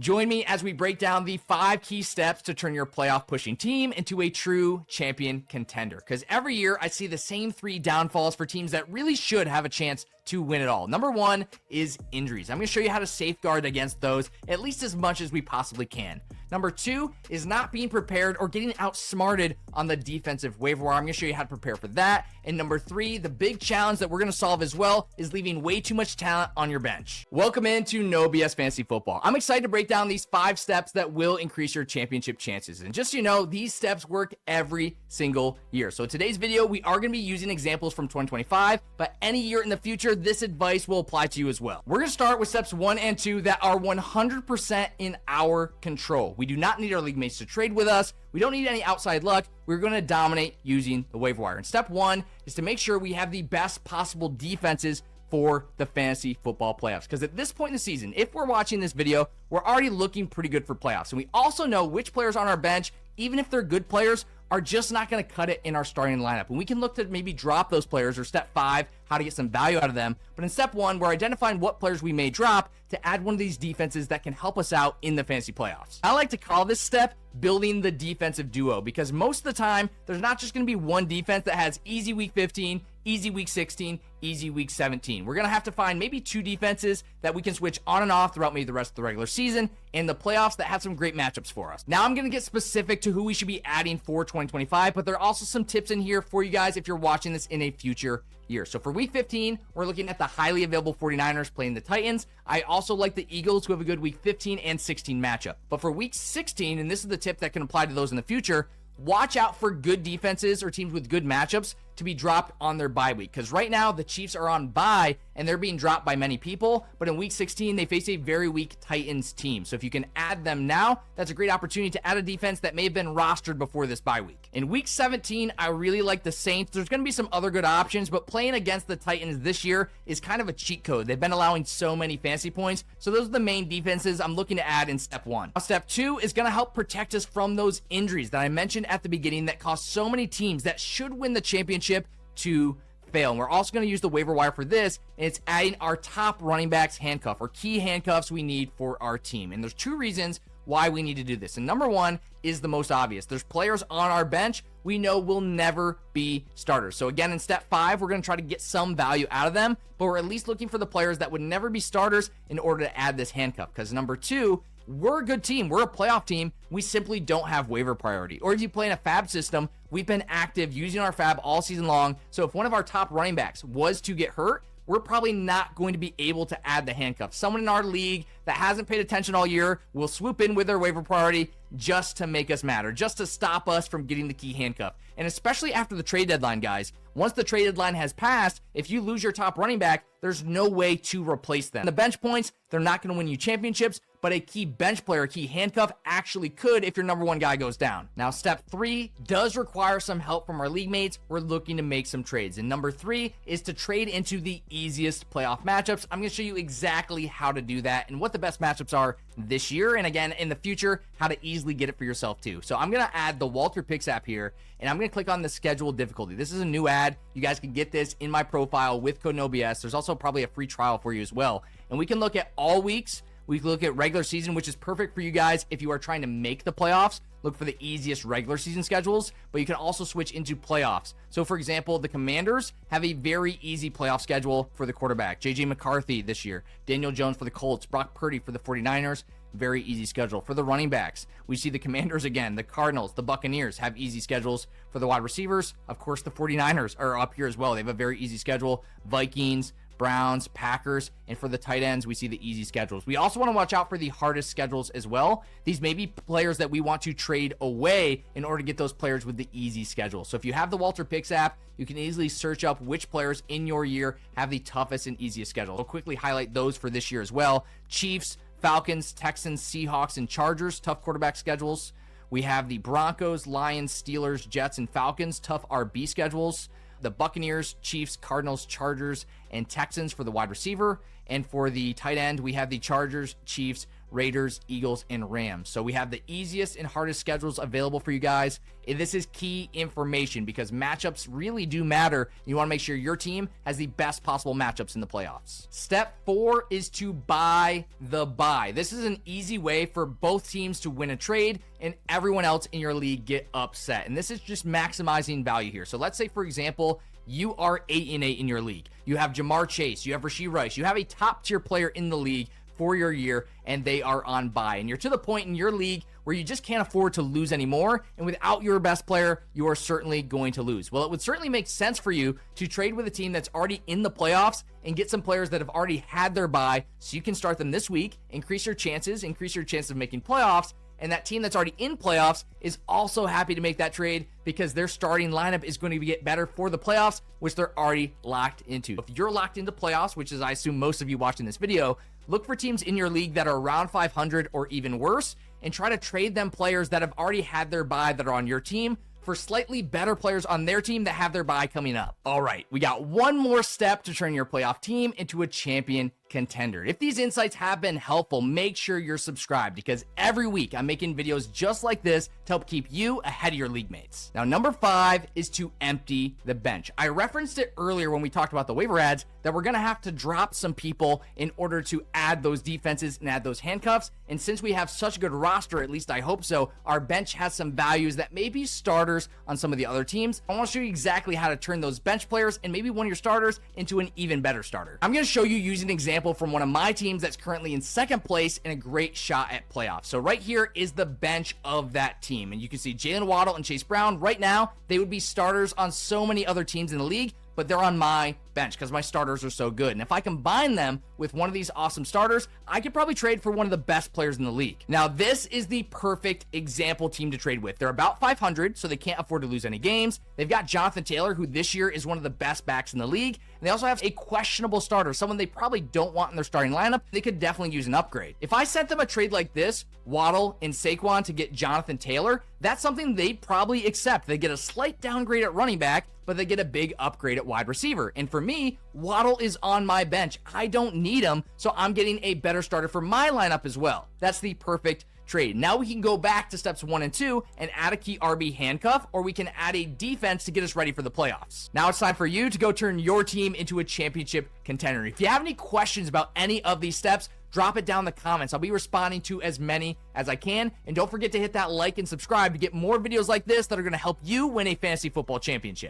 Join me as we break down the 5 key steps to turn your playoff pushing team into a true champion contender. Because every year I see the same 3 downfalls for teams that really should have a chance to win it all. Number 1 is injuries. I'm going to show you how to safeguard against those at least as much as we possibly can. Number 2 is not being prepared or getting outsmarted on the defensive waiver wire. I'm going to show you how to prepare for that. And number 3, the big challenge that we're going to solve as well is leaving way too much talent on your bench. Welcome into No BS Fantasy Football. I'm excited to break down these 5 steps that will increase your championship chances. And just so you know, these steps work every single year. So today's video, we are going to be using examples from 2025, but any year in the future, this advice will apply to you as well. We're going to start with steps 1 and 2 that are 100% in our control. We do not need our league mates to trade with us. We don't need any outside luck. We're going to dominate using the waiver wire. And step 1 is to make sure we have the best possible defenses for the fantasy football playoffs. Because at this point in the season, if we're watching this video, we're already looking pretty good for playoffs. And we also know which players on our bench, even if they're good players, are just not going to cut it in our starting lineup. And we can look to maybe drop those players, or step 5, how to get some value out of them. But in step 1, we're identifying what players we may drop to add one of these defenses that can help us out in the fantasy playoffs. I like to call this step building the defensive duo, because most of the time, there's not just going to be one defense that has easy week 15, easy week 16, easy week 17. We're going to have to find maybe 2 defenses that we can switch on and off throughout maybe the rest of the regular season and the playoffs that have some great matchups for us. Now I'm going to get specific to who we should be adding for 2025, but there are also some tips in here for you guys if you're watching this in a future year. So for week 15, we're looking at the highly available 49ers playing the Titans. I also like the Eagles, who have a good week 15 and 16 matchup. But for week 16, and this is the tip that can apply to those in the future, watch out for good defenses or teams with good matchups to be dropped on their bye week. Because right now, the Chiefs are on bye and they're being dropped by many people. But in week 16, they face a very weak Titans team. So if you can add them now, that's a great opportunity to add a defense that may have been rostered before this bye week. In week 17, I really like the Saints. There's going to be some other good options, but playing against the Titans this year is kind of a cheat code. They've been allowing so many fantasy points. So those are the main defenses I'm looking to add in step 1. Now, step 2 is going to help protect us from those injuries that I mentioned at the beginning that cost so many teams that should win the championship to fail. And we're also going to use the waiver wire for this, and it's adding our top running backs handcuff, or key handcuffs we need for our team. And there's 2 reasons why we need to do this. And number 1 is the most obvious. There's players on our bench we know will never be starters. So again, in step 5, we're going to try to get some value out of them, but we're at least looking for the players that would never be starters in order to add this handcuff. Because number 2, we're a good team. We're a playoff team. We simply don't have waiver priority. Or if you play in a fab system, we've been active using our fab all season long. So if one of our top running backs was to get hurt, we're probably not going to be able to add the handcuff. Someone in our league that hasn't paid attention all year will swoop in with their waiver priority just to make us matter, just to stop us from getting the key handcuff. And especially after the trade deadline, guys, once the trade deadline has passed, if you lose your top running back, there's no way to replace them. The bench points, they're not going to win you championships, but a key bench player, a key handcuff, actually could if your number 1 guy goes down. Now, step 3 does require some help from our league mates. We're looking to make some trades. And number 3 is to trade into the easiest playoff matchups. I'm going to show you exactly how to do that and what the best matchups are this year. And again, in the future, how to easily get it for yourself too. So I'm going to add the Walter Picks app here, and I'm going to click on the schedule difficulty. This is a new ad. You guys can get this in my profile with code NOBS. There's also probably a free trial for you as well. And we can look at all weeks. We can look at regular season, which is perfect for you guys if you are trying to make the playoffs. Look for the easiest regular season schedules, but you can also switch into playoffs. So for example, the Commanders have a very easy playoff schedule for the quarterback. JJ McCarthy this year, Daniel Jones for the Colts, Brock Purdy for the 49ers, very easy schedule. For the running backs, we see the Commanders again, the Cardinals, the Buccaneers have easy schedules. For the wide receivers, of course, the 49ers are up here as well. They have a very easy schedule. Vikings, Browns, Packers, and for the tight ends, we see the easy schedules. We also want to watch out for the hardest schedules as well. These may be players that we want to trade away in order to get those players with the easy schedule. So if you have the Walter Picks app, you can easily search up which players in your year have the toughest and easiest schedule. I'll quickly highlight those for this year as well. Chiefs, Falcons, Texans, Seahawks, and Chargers, tough quarterback schedules. We have the Broncos, Lions, Steelers, Jets, and Falcons, tough RB schedules. The Buccaneers, Chiefs, Cardinals, Chargers, and Texans for the wide receiver. And for the tight end, we have the Chargers, Chiefs, Raiders, Eagles, and Rams. So we have the easiest and hardest schedules available for you guys. And this is key information because matchups really do matter. You want to make sure your team has the best possible matchups in the playoffs. Step 4 is to buy the buy. This is an easy way for both teams to win a trade and everyone else in your league get upset. And this is just maximizing value here. So let's say, for example, you are 8-8 in your league. You have Jamar Chase, you have Rashee Rice, you have a top tier player in the league for your year, and they are on bye. And you're to the point in your league where you just can't afford to lose anymore. And without your best player, you are certainly going to lose. Well, it would certainly make sense for you to trade with a team that's already in the playoffs and get some players that have already had their bye so you can start them this week, increase your chances of making playoffs. And that team that's already in playoffs is also happy to make that trade because their starting lineup is going to get better for the playoffs, which they're already locked into. If you're locked into playoffs, which is I assume most of you watching this video, look for teams in your league that are around 500 or even worse and try to trade them players that have already had their bye that are on your team for slightly better players on their team that have their bye coming up. All right, we got one more step to turn your playoff team into a champion contender. If these insights have been helpful, make sure you're subscribed because every week I'm making videos just like this to help keep you ahead of your league mates. Now, number 5 is to empty the bench. I referenced it earlier when we talked about the waiver ads that we're going to have to drop some people in order to add those defenses and add those handcuffs. And since we have such a good roster, at least I hope so, our bench has some values that may be starters on some of the other teams. I want to show you exactly how to turn those bench players and maybe one of your starters into an even better starter. I'm going to show you using an example from one of my teams that's currently in second place and a great shot at playoffs. So right here is the bench of that team. And you can see Jalen Waddle and Chase Brown. Right now, they would be starters on so many other teams in the league, but they're on my bench because my starters are so good. And if I combine them with one of these awesome starters, I could probably trade for one of the best players in the league. Now, this is the perfect example team to trade with. They're about 500, so they can't afford to lose any games. They've got Jonathan Taylor, who this year is one of the best backs in the league. And they also have a questionable starter, someone they probably don't want in their starting lineup. They could definitely use an upgrade. If I sent them a trade like this, Waddle and Saquon to get Jonathan Taylor, that's something they'd probably accept. They get a slight downgrade at running back, but they get a big upgrade at wide receiver. And for me, Waddle is on my bench. I don't need him, so I'm getting a better starter for my lineup as well. That's the perfect trade. Now we can go back to steps 1 and 2 and add a key RB handcuff, or we can add a defense to get us ready for the playoffs. Now it's time for you to go turn your team into a championship contender. If you have any questions about any of these steps, drop it down in the comments. I'll be responding to as many as I can. And don't forget to hit that like and subscribe to get more videos like this that are going to help you win a fantasy football championship.